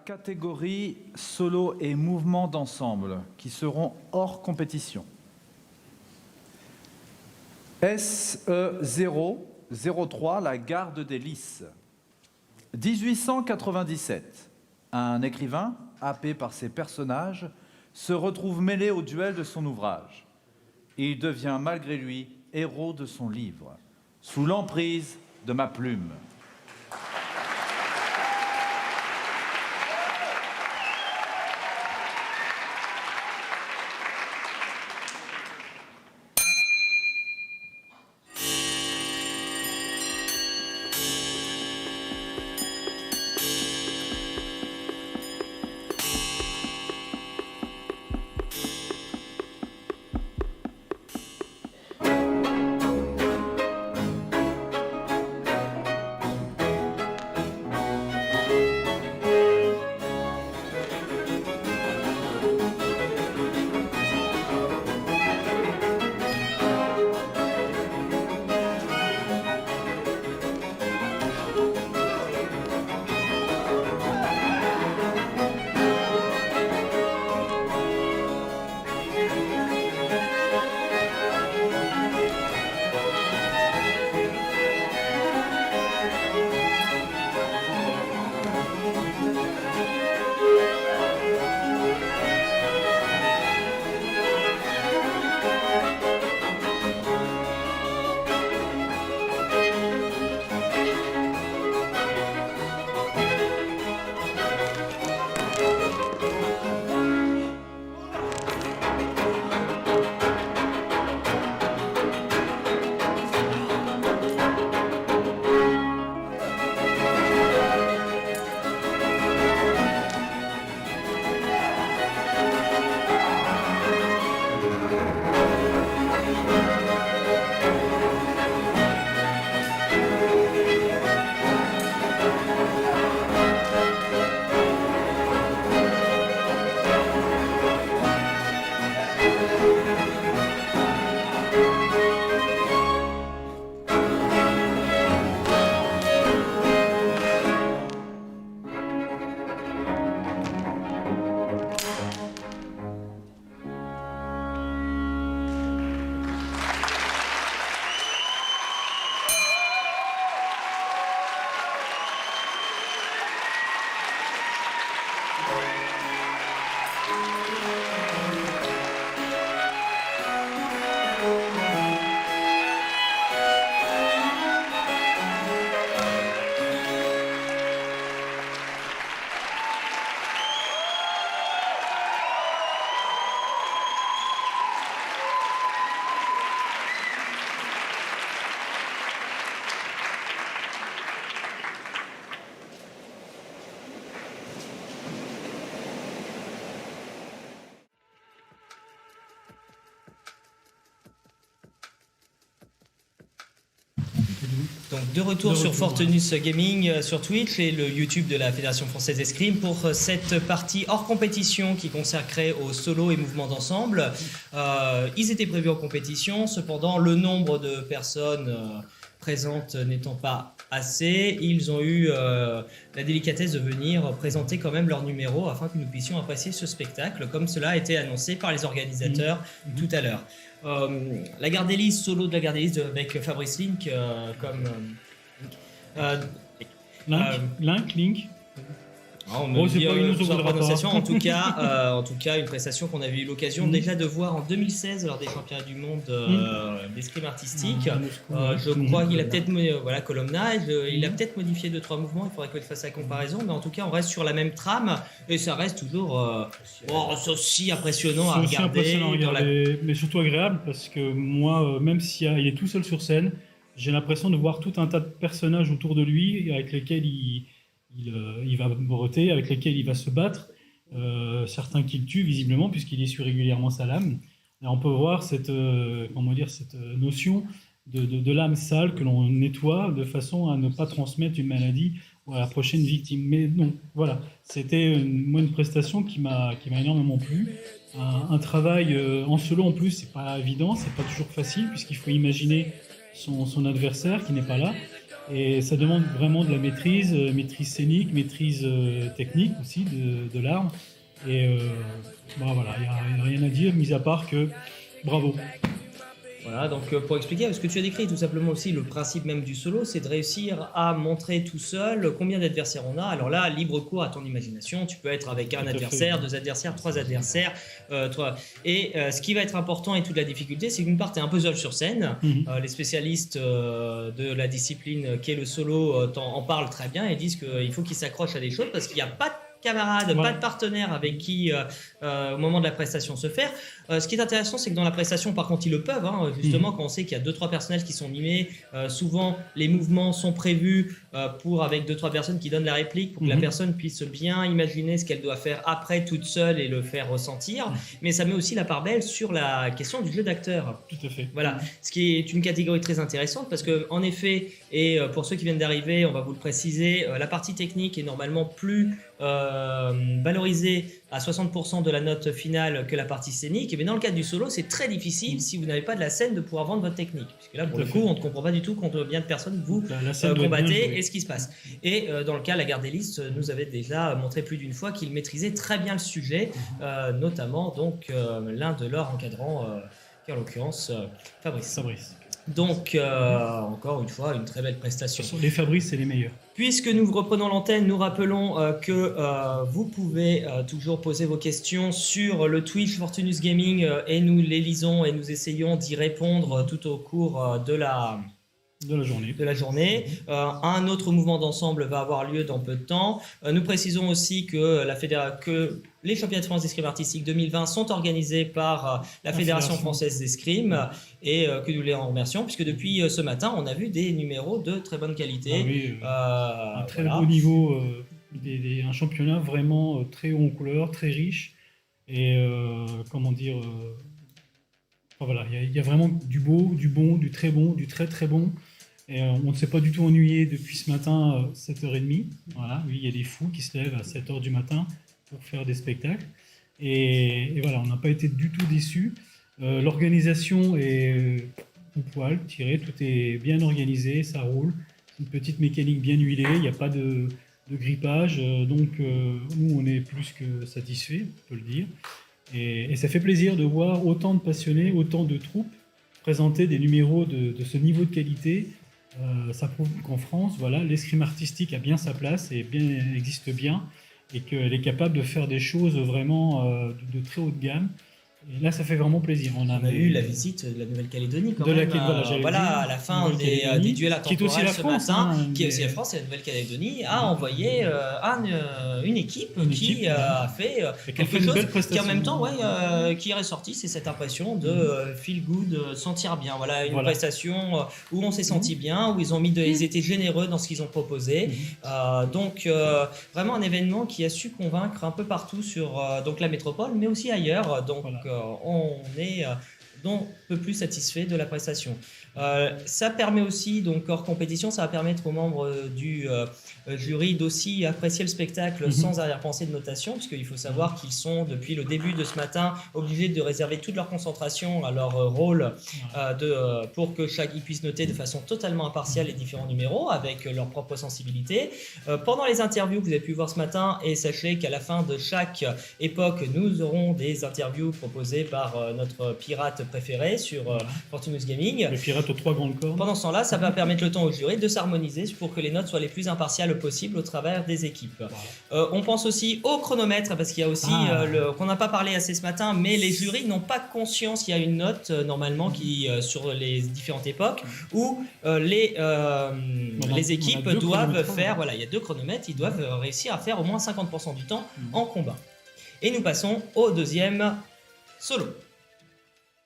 Catégorie solo et mouvement d'ensemble qui seront hors compétition. SE 003, la garde des Lys. 1897, un écrivain, happé par ses personnages, se retrouve mêlé au duel de son ouvrage. Il devient malgré lui héros de son livre, sous l'emprise de ma plume. Donc de retour sur Fortenus Gaming sur Twitch et le YouTube de la Fédération Française d'Escrime pour cette partie hors compétition qui consacrait au solo et mouvement d'ensemble. Ils étaient prévus en compétition, cependant le nombre de personnes présentes n'étant pas assez, ils ont eu la délicatesse de venir présenter quand même leur numéro afin que nous puissions apprécier ce spectacle comme cela a été annoncé par les organisateurs tout à l'heure. La garde des Lys, solo de la garde des Lys avec Fabrice Link comme Link. On me dit sur la prononciation. En tout cas, une prestation qu'on avait eu l'occasion déjà de voir en 2016 lors des championnats du monde d'escrime artistique. Je crois qu'il a peut-être Colomna, il a peut-être modifié 2-3 mouvements. Il faudrait qu'on fasse la comparaison, mais en tout cas, on reste sur la même trame et ça reste toujours aussi impressionnant à regarder. Mais surtout agréable parce que moi, même s'il est tout seul sur scène, j'ai l'impression de voir tout un tas de personnages autour de lui avec lesquels il va bretter, avec lesquels il va se battre, certains qu'il tue visiblement puisqu'il essuie régulièrement sa lame. Et on peut voir cette notion de l'âme sale que l'on nettoie de façon à ne pas transmettre une maladie à la prochaine victime. Mais non, voilà, c'était une prestation qui m'a énormément plu. Un travail en solo en plus, c'est pas évident, c'est pas toujours facile puisqu'il faut imaginer son adversaire qui n'est pas là. Et ça demande vraiment de la maîtrise, maîtrise scénique, maîtrise technique aussi de l'arme. Et voilà, il n'y a rien à dire, mis à part que bravo. Voilà, donc pour expliquer, ce que tu as décrit tout simplement aussi, le principe même du solo, c'est de réussir à montrer tout seul combien d'adversaires on a. Alors là, libre cours à ton imagination, tu peux être avec un adversaire, 2 adversaires, 3 adversaires. Ce qui va être important et toute la difficulté, c'est qu'une part, tu es un puzzle sur scène. Les spécialistes de la discipline qu'est le solo en parlent très bien et disent qu'il faut qu'ils s'accrochent à des choses parce qu'il n'y a pas de camarades, pas de partenaire avec qui au moment de la prestation se faire. Ce qui est intéressant, c'est que dans la prestation, par contre, ils le peuvent, justement, quand on sait qu'il y a 2-3 personnages qui sont mimés, souvent les mouvements sont prévus avec 2-3 personnes qui donnent la réplique pour que la personne puisse bien imaginer ce qu'elle doit faire après toute seule et le faire ressentir. Mais ça met aussi la part belle sur la question du jeu d'acteur. Tout à fait. Voilà, ce qui est une catégorie très intéressante parce que, en effet, et pour ceux qui viennent d'arriver, on va vous le préciser, la partie technique est normalement plus valorisée à 60% de la note finale que la partie scénique. Mais dans le cadre du solo, c'est très difficile si vous n'avez pas de la scène de pouvoir vendre votre technique. Puisque là, pour le coup, on ne comprend pas du tout combien de personnes vous combattez et ce qui se passe. Et dans le cas, la garde des listes nous avait déjà montré plus d'une fois qu'il maîtrisait très bien le sujet, notamment donc l'un de leurs encadrants, qui est en l'occurrence Fabrice. Donc, encore une fois, une très belle prestation. Les Fabrice, c'est les meilleurs. Puisque nous reprenons l'antenne, nous rappelons que vous pouvez toujours poser vos questions sur le Twitch Fortunus Gaming et nous les lisons et nous essayons d'y répondre tout au cours de la journée. Un autre mouvement d'ensemble va avoir lieu dans peu de temps. Nous précisons aussi que les championnats de France d'escrime artistique 2020 sont organisés par la Fédération française d'escrime et que nous les remercions puisque depuis ce matin, on a vu des numéros de très bonne qualité. Un très beau niveau, un championnat vraiment très haut en couleur, très riche et il y a vraiment du beau, du bon, du très bon, du très très bon. Et on ne s'est pas du tout ennuyé depuis ce matin, 7h30. Voilà, oui, il y a des fous qui se lèvent à 7h du matin pour faire des spectacles. Et voilà, on n'a pas été du tout déçus. L'organisation est au poil, tiré, tout est bien organisé, ça roule. C'est une petite mécanique bien huilée, il n'y a pas de grippage. Donc nous, on est plus que satisfaits, on peut le dire. Et ça fait plaisir de voir autant de passionnés, autant de troupes présenter des numéros de ce niveau de qualité. Ça prouve qu'en France, voilà, l'escrime artistique a bien sa place et existe bien et qu'elle est capable de faire des choses vraiment de très haute gamme. Et là, ça fait vraiment plaisir. On a eu la visite de la Nouvelle-Calédonie quand même. À la fin des duels intemporels ce matin, qui est aussi la France et la Nouvelle-Calédonie, a envoyé une équipe qui a fait quelque chose qui en même temps qui est ressorti, c'est cette impression de feel good, sentir bien. Voilà, une prestation où on s'est senti bien, où ils étaient généreux dans ce qu'ils ont proposé. Donc vraiment un événement qui a su convaincre un peu partout sur donc la métropole, mais aussi ailleurs. Donc on est un peu plus satisfait de la prestation. Ça permet aussi, donc hors compétition, ça va permettre aux membres du jury d'aussi apprécier le spectacle sans arrière-pensée de notation, puisqu'il faut savoir qu'ils sont, depuis le début de ce matin, obligés de réserver toute leur concentration à leur rôle pour que ils puissent noter de façon totalement impartiale les différents numéros avec leur propre sensibilité. Pendant les interviews que vous avez pu voir ce matin, et sachez qu'à la fin de chaque époque, nous aurons des interviews proposées par notre pirate préféré sur Fortunus Gaming. Le pirate aux 3 grandes cornes. Pendant ce temps-là, ça va permettre le temps au jury de s'harmoniser pour que les notes soient les plus impartiales possible au travers des équipes. On pense aussi au chronomètre parce qu'il y a aussi qu'on n'a pas parlé assez ce matin, mais les jurys n'ont pas conscience qu'il y a une note normalement qui sur les différentes époques où les équipes doivent faire. Voilà, il y a 2 chronomètres, ils doivent réussir à faire au moins 50% du temps en combat. Et nous passons au deuxième solo.